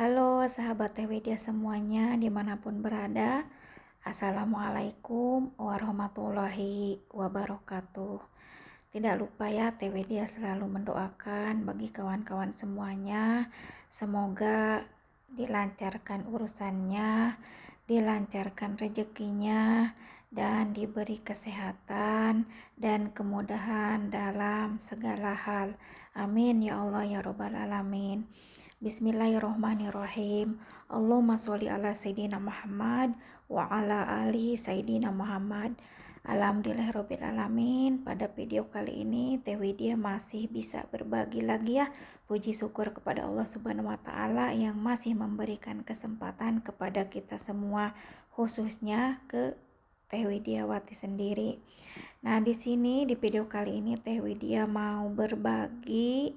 Halo sahabat TWD semuanya dimanapun berada. Assalamualaikum warahmatullahi wabarakatuh. Tidak lupa ya, TWD selalu mendoakan bagi kawan-kawan semuanya, semoga dilancarkan urusannya, dilancarkan rezekinya, dan diberi kesehatan dan kemudahan dalam segala hal. Amin ya Allah ya Rabbal Alamin. Bismillahirrohmanirrohim. Allahumma sholli ala Sayyidina Muhammad wa ala ali Sayyidina Muhammad. Alhamdulillahirabbil alamin. Pada video kali ini Teh Widya masih bisa berbagi lagi ya. Puji syukur kepada Allah Subhanahu wa taala yang masih memberikan kesempatan kepada kita semua, khususnya ke Teh Widyawati sendiri. Nah, di sini di video kali ini Teh Widya mau berbagi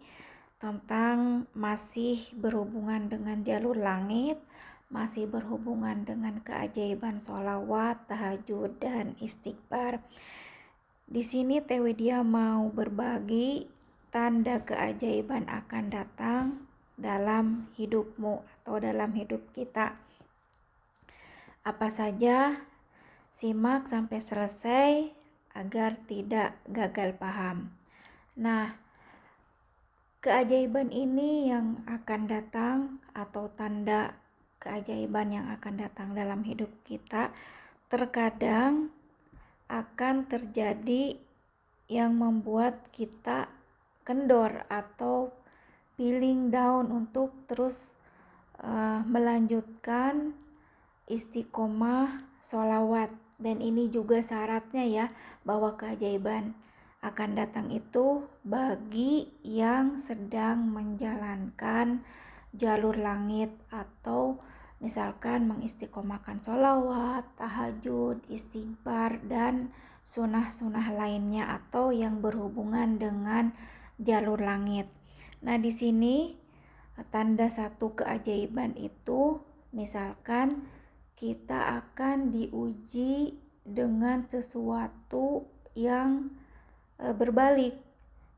tentang masih berhubungan dengan jalur langit, masih berhubungan dengan keajaiban sholawat, tahajud, dan istighfar. Di sini Teh Widya mau berbagi tanda keajaiban akan datang dalam hidupmu atau dalam hidup kita. Apa saja? Simak sampai selesai agar tidak gagal paham. Nah, keajaiban ini yang akan datang atau tanda keajaiban yang akan datang dalam hidup kita terkadang akan terjadi yang membuat kita kendor atau feeling down untuk terus melanjutkan istiqomah sholawat. Dan ini juga syaratnya ya, bahwa keajaiban akan datang itu bagi yang sedang menjalankan jalur langit atau misalkan mengistiqomahkan sholawat, tahajud, istighfar, dan sunah-sunah lainnya atau yang berhubungan dengan jalur langit. Nah, di sini tanda satu keajaiban itu misalkan kita akan diuji dengan sesuatu yang berbalik.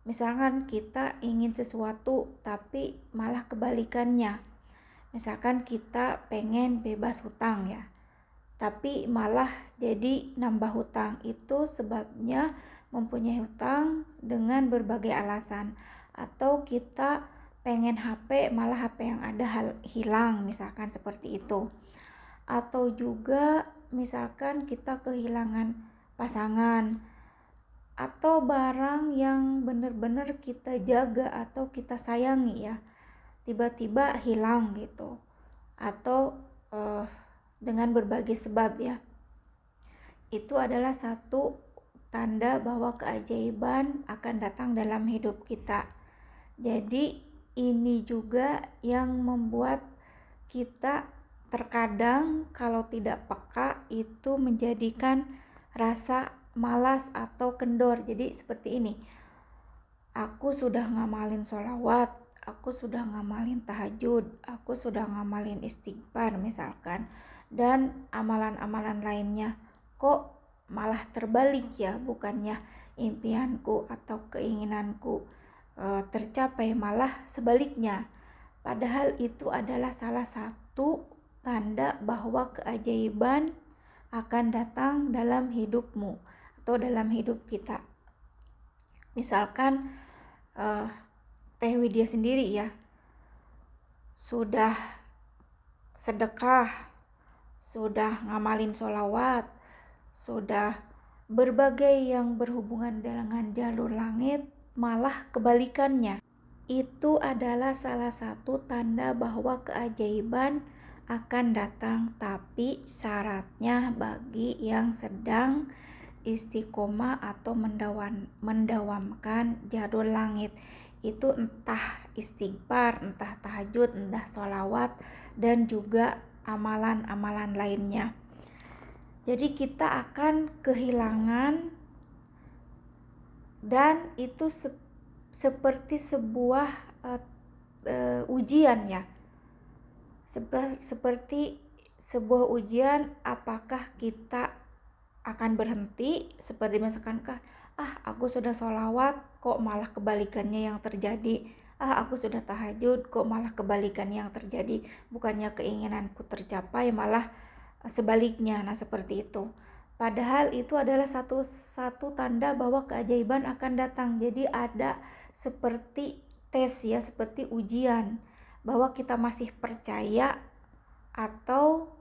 Misalkan kita ingin sesuatu tapi malah kebalikannya. Misalkan kita pengen bebas hutang ya, tapi malah jadi nambah hutang. Itu sebabnya mempunyai hutang dengan berbagai alasan. Atau kita pengen HP, malah HP yang ada hilang, misalkan seperti itu. Atau juga misalkan kita kehilangan pasangan atau barang yang benar-benar kita jaga atau kita sayangi ya, tiba-tiba hilang gitu, atau dengan berbagai sebab ya. Itu adalah satu tanda bahwa keajaiban akan datang dalam hidup kita. Jadi ini juga yang membuat kita terkadang kalau tidak peka itu menjadikan rasa malas atau kendor. Jadi seperti ini, aku sudah ngamalin sholawat, aku sudah ngamalin tahajud, aku sudah ngamalin istighfar misalkan, dan amalan-amalan lainnya, kok malah terbalik ya, bukannya impianku atau keinginanku tercapai, malah sebaliknya. Padahal itu adalah salah satu tanda bahwa keajaiban akan datang dalam hidupmu atau dalam hidup kita. Misalkan Teh Widya sendiri ya, sudah sedekah, sudah ngamalin sholawat, sudah berbagai yang berhubungan dengan jalur langit, malah kebalikannya. Itu adalah salah satu tanda bahwa keajaiban akan datang, tapi syaratnya bagi yang sedang istiqomah atau mendawamkan jalur langit. Itu entah istighfar, entah tahajud, entah sholawat, dan juga amalan-amalan lainnya. Jadi kita akan kehilangan, dan itu seperti sebuah ujian ya, seperti sebuah ujian. Apakah kita akan berhenti, seperti misalkan aku sudah sholawat kok malah kebalikannya yang terjadi, aku sudah tahajud kok malah kebalikan yang terjadi, bukannya keinginanku tercapai malah sebaliknya. Nah, seperti itu. Padahal itu adalah satu tanda bahwa keajaiban akan datang. Jadi ada seperti tes ya, seperti ujian bahwa kita masih percaya atau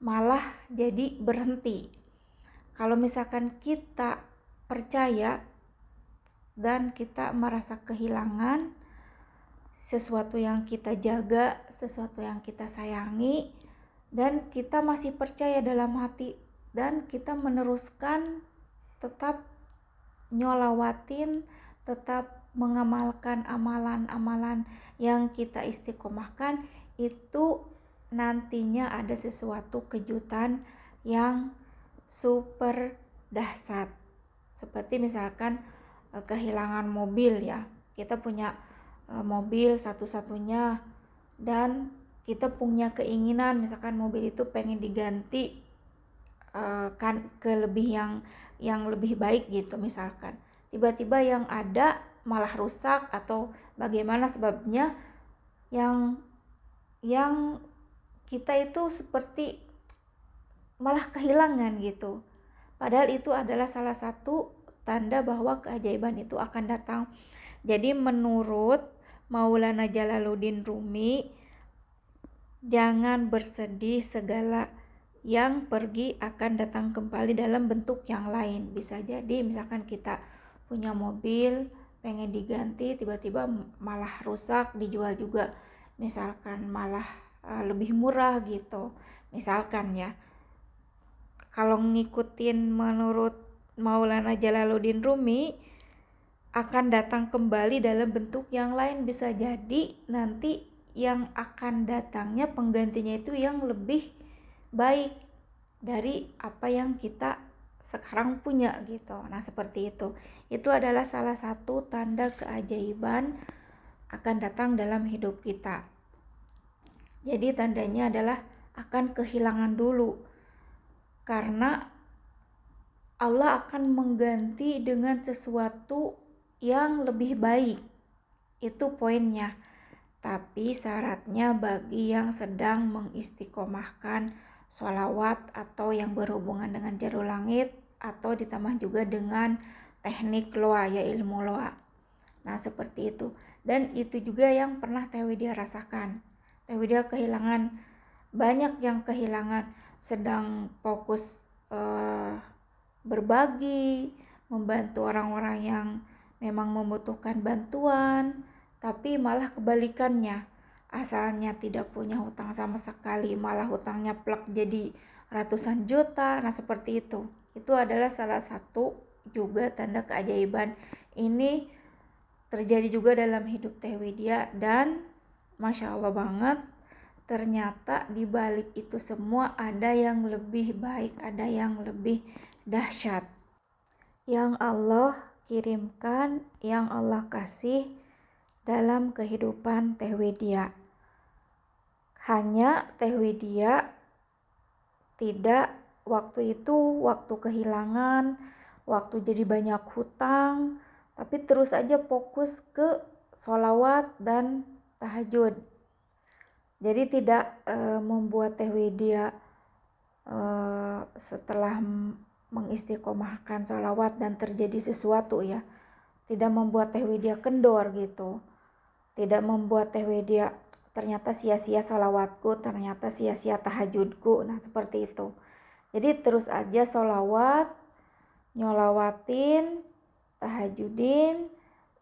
malah jadi berhenti. Kalau misalkan kita percaya dan kita merasa kehilangan sesuatu yang kita jaga, sesuatu yang kita sayangi, dan kita masih percaya dalam hati dan kita meneruskan tetap nyolawatin, tetap mengamalkan amalan-amalan yang kita istiqomahkan, itu nantinya ada sesuatu kejutan yang super dahsyat. Seperti misalkan kehilangan mobil ya, kita punya mobil satu-satunya dan kita punya keinginan misalkan mobil itu pengen diganti kan ke lebih yang lebih baik gitu, misalkan tiba-tiba yang ada malah rusak atau bagaimana sebabnya, yang yang kita itu seperti malah kehilangan gitu. Padahal itu adalah salah satu tanda bahwa keajaiban itu akan datang. Jadi menurut Maulana Jalaluddin Rumi, jangan bersedih, segala yang pergi akan datang kembali dalam bentuk yang lain. Bisa jadi misalkan kita punya mobil pengen diganti, tiba-tiba malah rusak, dijual juga misalkan malah lebih murah gitu misalkan ya. Kalau ngikutin menurut Maulana Jalaluddin Rumi, akan datang kembali dalam bentuk yang lain. Bisa jadi nanti yang akan datangnya penggantinya itu yang lebih baik dari apa yang kita sekarang punya gitu. Nah, seperti itu. Itu adalah salah satu tanda keajaiban akan datang dalam hidup kita. Jadi tandanya adalah akan kehilangan dulu, karena Allah akan mengganti dengan sesuatu yang lebih baik. Itu poinnya. Tapi syaratnya bagi yang sedang mengistiqomahkan sholawat atau yang berhubungan dengan jalur langit atau ditambah juga dengan teknik loa ya, ilmu loa. Nah, seperti itu. Dan itu juga yang pernah Teh Widya rasakan. Teh Widya kehilangan, banyak yang kehilangan, sedang fokus berbagi, membantu orang-orang yang memang membutuhkan bantuan, tapi malah kebalikannya. Asalnya tidak punya hutang sama sekali, malah hutangnya plak jadi ratusan juta. Nah, seperti itu. Itu adalah salah satu juga tanda keajaiban. Ini terjadi juga dalam hidup Teh Widya, dan Masya Allah banget, ternyata di balik itu semua ada yang lebih baik, ada yang lebih dahsyat yang Allah kirimkan, yang Allah kasih dalam kehidupan Teh Widya. Hanya Teh Widya tidak waktu itu, waktu kehilangan, waktu jadi banyak hutang, tapi terus aja fokus ke sholawat dan tahajud. Jadi tidak membuat Teh Widya setelah mengistiqomahkan sholawat dan terjadi sesuatu ya, tidak membuat Teh Widya kendor gitu, tidak membuat Teh Widya ternyata sia-sia sholawatku, ternyata sia-sia tahajudku. Nah, seperti itu. Jadi terus aja sholawat, nyolawatin, tahajudin,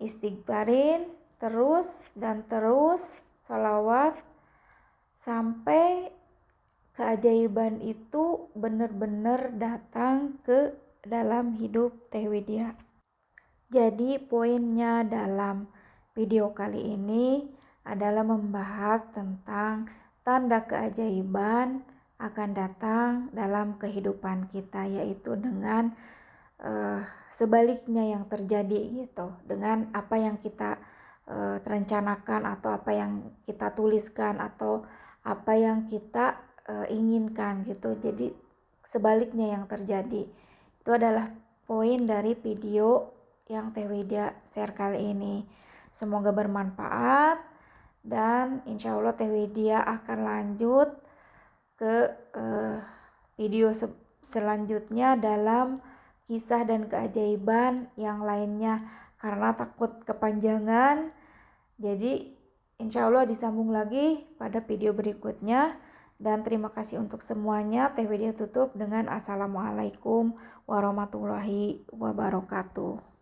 istighfarin, terus dan terus sholawat sampai keajaiban itu benar-benar datang ke dalam hidup Teh Widya. Jadi poinnya dalam video kali ini adalah membahas tentang tanda keajaiban akan datang dalam kehidupan kita, yaitu dengan sebaliknya yang terjadi gitu, dengan apa yang kita rencanakan atau apa yang kita tuliskan atau apa yang kita inginkan gitu. Jadi sebaliknya yang terjadi. Itu adalah poin dari video yang Teh Widya share kali ini. Semoga bermanfaat dan insya Allah Teh Widya akan lanjut ke video selanjutnya dalam kisah dan keajaiban yang lainnya, karena takut kepanjangan. Jadi insya Allah disambung lagi pada video berikutnya. Dan terima kasih untuk semuanya. Teh Widya tutup dengan Assalamualaikum warahmatullahi wabarakatuh.